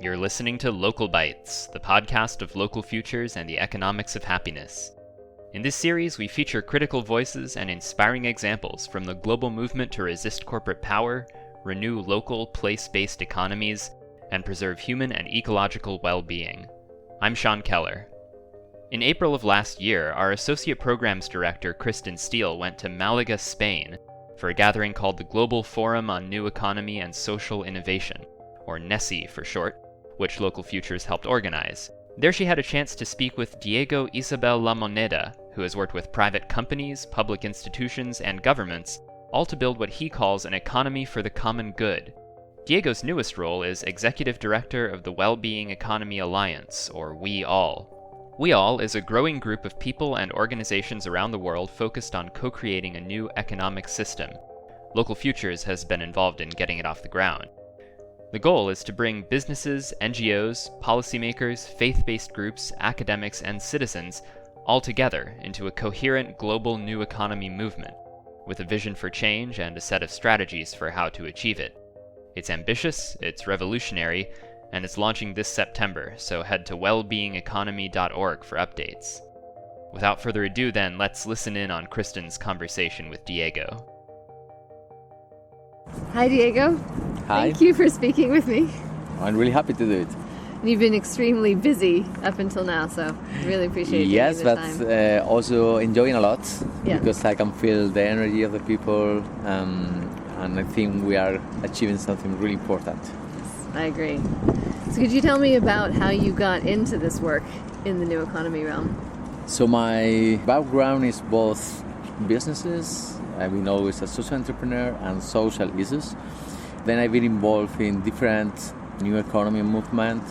You're listening to Local Bites, the podcast of local futures and the economics of happiness. In this series, we feature critical voices and inspiring examples from the global movement to resist corporate power, renew local, place-based economies, and preserve human and ecological well-being. I'm Sean Keller. In April of last year, our Associate Programs Director, Kristen Steele, went to Malaga, Spain, for a gathering called the Global Forum on New Economy and Social Innovation, or NESI for short, which Local Futures helped organize. There she had a chance to speak with Diego Isabel La Moneda, who has worked with private companies, public institutions, and governments, all to build what he calls an economy for the common good. Diego's newest role is Executive Director of the Wellbeing Economy Alliance, or WEAll. WEAll is a growing group of people and organizations around the world focused on co-creating a new economic system. Local Futures has been involved in getting it off the ground. The goal is to bring businesses, NGOs, policymakers, faith-based groups, academics, and citizens all together into a coherent global new economy movement, with a vision for change and a set of strategies for how to achieve it. It's ambitious, it's revolutionary, and it's launching this September, so head to wellbeingeconomy.org for updates. Without further ado then, let's listen in on Kristen's conversation with Diego. Hi Diego. Hi. Thank you for speaking with me. I'm really happy to do it. You've been extremely busy up until now, so really appreciate you Yes, taking the but time. also enjoying a lot Yeah. because I can feel the energy of the people, and I think we are achieving something really important. I agree. So could you tell me about how you got into this work in the new economy realm? So my background is both businesses. I've been always a social entrepreneur and social issues. Then I've been involved in different new economy movement.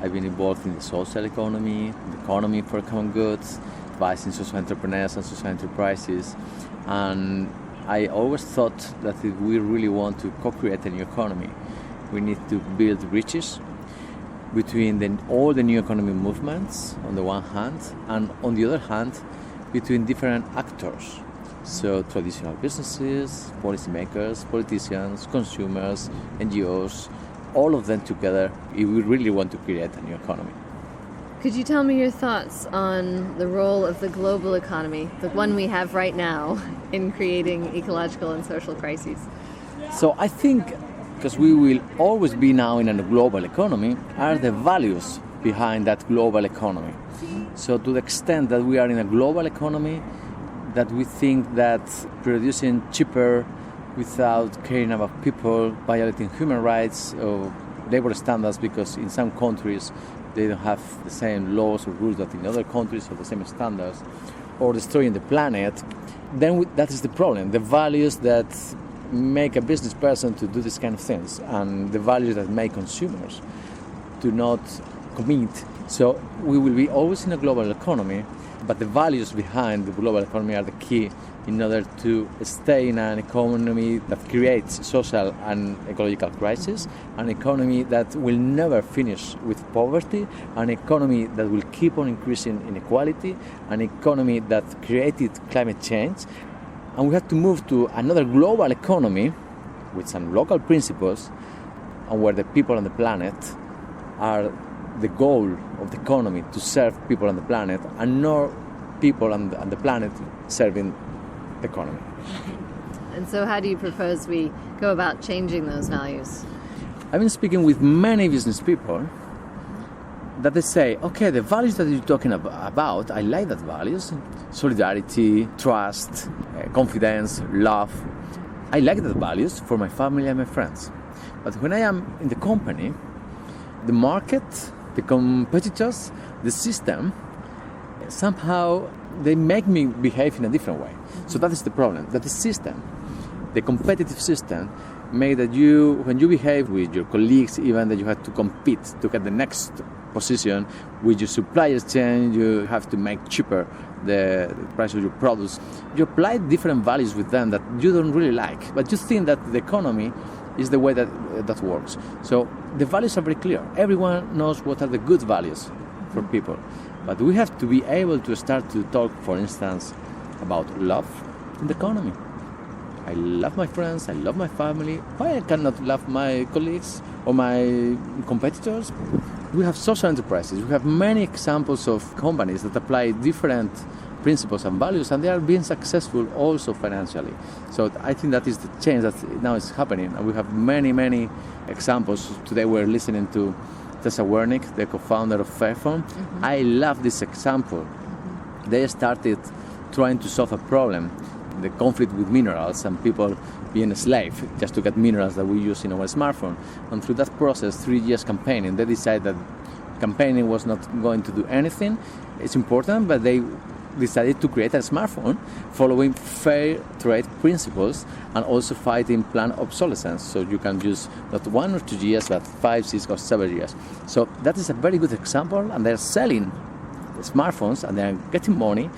I've been involved in the social economy, the economy for common goods, advising social entrepreneurs and social enterprises. And I always thought that if we really want to co-create a new economy, we need to build bridges between all the new economy movements on the one hand, and on the other hand, between different actors. So traditional businesses, policymakers, politicians, consumers, NGOs, all of them together if we really want to create a new economy. Could you tell me your thoughts on the role of the global economy, the one we have right now, in creating ecological and social crises? So I think, because we will always be now in a global economy, are the values behind that global economy. So to the extent that we are in a global economy, that we think that producing cheaper without caring about people, violating human rights or labor standards, because in some countries they don't have the same laws or rules that in other countries or the same standards, or destroying the planet, then that is the problem. The values that make a business person to do this kind of things, and the values that make consumers to not commit. So we will be always in a global economy, but the values behind the global economy are the key in order to stay in an economy that creates social and ecological crisis, an economy that will never finish with poverty, an economy that will keep on increasing inequality, an economy that created climate change. And we have to move to another global economy with some local principles, and where the people on the planet are the goal of the economy, to serve people on the planet, and not people on the planet serving the economy. And so how do you propose we go about changing those values? I've been speaking with many business people that they say, okay, the values that you're talking about, I like that values, solidarity, trust, confidence, love. I like that values for my family and my friends. But when I am in the company, the market, the competitors, the system, somehow they make me behave in a different way. So that is the problem, that the system, the competitive system, make that when you behave with your colleagues, even that you have to compete to get the next position, with your suppliers chain, you have to make cheaper the price of your products. You apply different values with them that you don't really like, but you think that the economy is the way that works. So the values are very clear. Everyone knows what are the good values for people. But we have to be able to start to talk, for instance, about love in the economy. I love my friends, I love my family. Why I cannot love my colleagues or my competitors? We have social enterprises. We have many examples of companies that apply different principles and values, and they are being successful also financially. So I think that is the change that now is happening, and we have many examples. Today we're listening to Tessa Wernick, the co-founder of Fairphone. Mm-hmm. I love this example. Mm-hmm. They started trying to solve a problem, the conflict with minerals and people being a slave just to get minerals that we use in our smartphone. And through that process, 3 years campaigning, they decided that campaigning was not going to do anything. It's important, but they decided to create a smartphone following fair trade principles and also fighting planned obsolescence. So you can use not 1 or 2 years, but 5, 6 or 7 years. So that is a very good example, and they're selling the smartphones and they're getting money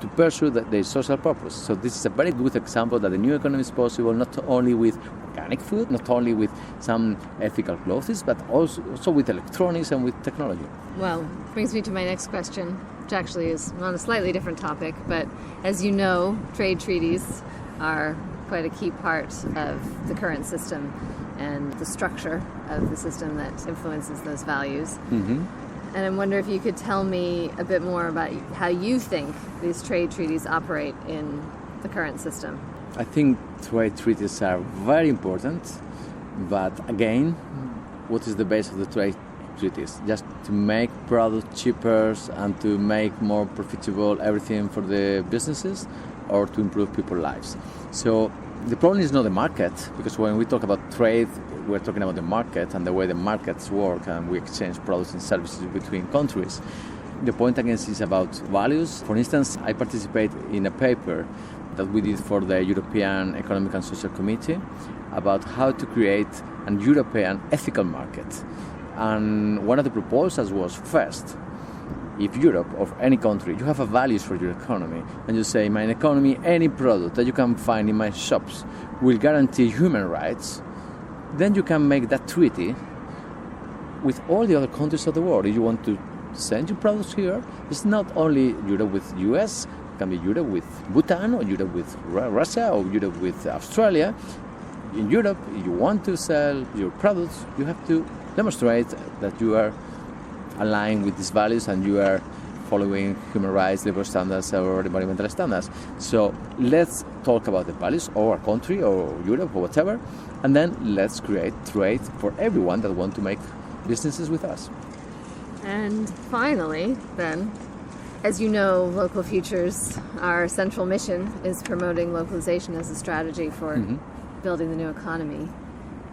to pursue their social purpose. So this is a very good example that the new economy is possible not only with organic food, not only with some ethical clothes, but also with electronics and with technology. Well, brings me to my next question, which actually is on a slightly different topic, but as you know, trade treaties are quite a key part of the current system and the structure of the system that influences those values. Mm-hmm. And I wonder if you could tell me a bit more about how you think these trade treaties operate in the current system. I think trade treaties are very important, but again, what is the base of the trade treaties? Just to make products cheaper and to make more profitable everything for the businesses, or to improve people's lives? So the problem is not the market, because when we talk about trade, we're talking about the market and the way the markets work, and we exchange products and services between countries. The point again is about values. For instance, I participate in a paper that we did for the European Economic and Social Committee about how to create an European ethical market. And one of the proposals was, first, if Europe or any country, you have a values for your economy, and you say, my economy, any product that you can find in my shops will guarantee human rights, then you can make that treaty with all the other countries of the world. If you want to send your products here, it's not only Europe with US, it can be Europe with Bhutan, or Europe with Russia, or Europe with Australia. In Europe, if you want to sell your products, you have to demonstrate that you are aligned with these values and you are following human rights, labor standards, or environmental standards. So let's talk about the values of our country or Europe or whatever, and then let's create trade for everyone that want to make businesses with us. And finally, then, as you know, Local Futures, our central mission is promoting localization as a strategy for building the new economy.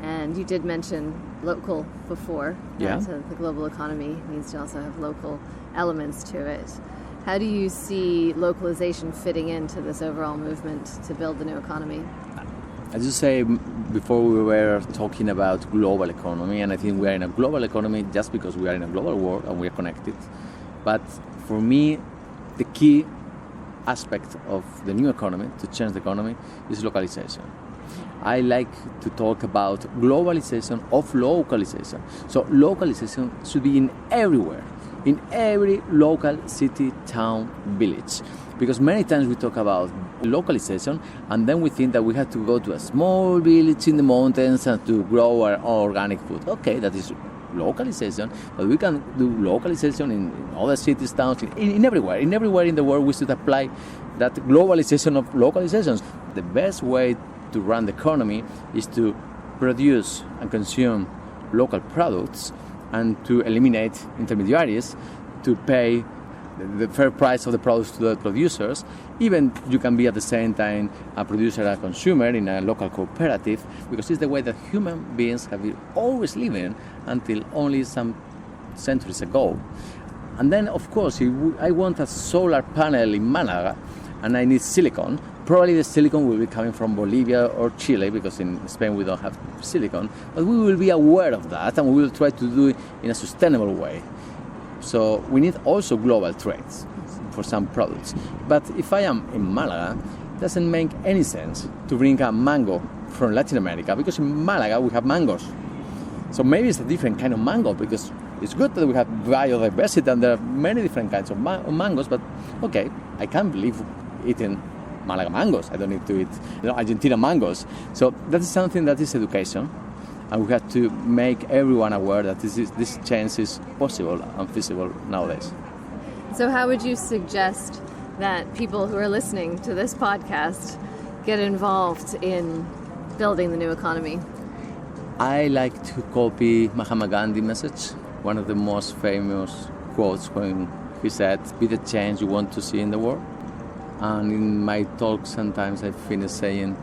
And you did mention local before. Yeah. So the global economy needs to also have local elements to it. How do you see localization fitting into this overall movement to build the new economy? As you say, before we were talking about global economy, and I think we are in a global economy just because we are in a global world and we are connected. But for me, the key aspect of the new economy, to change the economy, is localization. I like to talk about globalization of localization. So localization should be in everywhere, in every local city, town, village. Because many times we talk about localization and then we think that we have to go to a small village in the mountains and to grow our organic food. Okay, that is localization, but we can do localization in other cities, towns, in everywhere. In everywhere in the world we should apply that globalization of localizations. The best way to run the economy is to produce and consume local products and to eliminate intermediaries, to pay the fair price of the products to the producers. Even you can be at the same time a producer and a consumer in a local cooperative, because it's the way that human beings have been always living until only some centuries ago. And then, of course, if I want a solar panel in Malaga and I need silicon, probably the silicon will be coming from Bolivia or Chile, because in Spain we don't have silicon, but we will be aware of that and we will try to do it in a sustainable way. So we need also global trades for some products. But if I am in Malaga, it doesn't make any sense to bring a mango from Latin America, because in Malaga we have mangoes. So maybe it's a different kind of mango, because it's good that we have biodiversity and there are many different kinds of mangoes, but okay, I can't believe eating Malaga mangoes. I don't need to eat Argentina mangoes. So that is something that is education. And we have to make everyone aware that this change is possible and feasible nowadays. So how would you suggest that people who are listening to this podcast get involved in building the new economy? I like to copy Mahatma Gandhi's message, one of the most famous quotes when he said, "Be the change you want to see in the world." And in my talk sometimes I finish saying,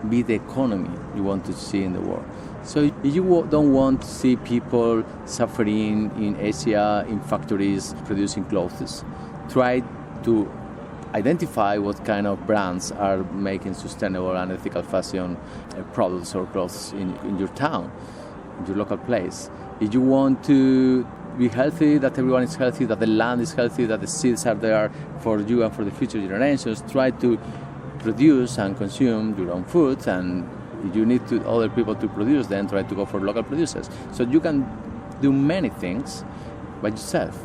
"Be the economy you want to see in the world." So if you don't want to see people suffering in Asia in factories producing clothes, try to identify what kind of brands are making sustainable and ethical fashion products or clothes in your town, in your local place. If you want to be healthy, that everyone is healthy, that the land is healthy, that the seeds are there for you and for the future generations, try to produce and consume your own food, and if you need other people to produce, then try to go for local producers. So you can do many things by yourself.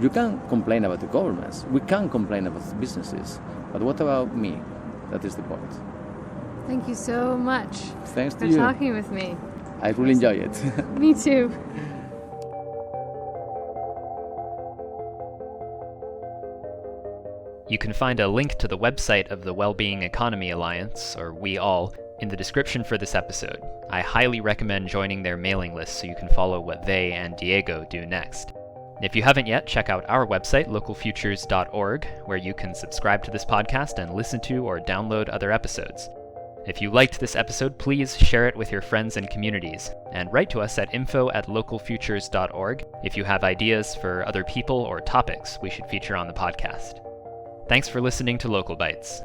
You can complain about the governments. We can complain about the businesses. But what about me? That is the point. Thank you so much Thanks to for you. talking with me. I really enjoy it. Me too. You can find a link to the website of the Wellbeing Economy Alliance, or WEAll, in the description for this episode. I highly recommend joining their mailing list so you can follow what they and Diego do next. If you haven't yet, check out our website, localfutures.org, where you can subscribe to this podcast and listen to or download other episodes. If you liked this episode, please share it with your friends and communities, and write to us at info@localfutures.org if you have ideas for other people or topics we should feature on the podcast. Thanks for listening to Local Bites.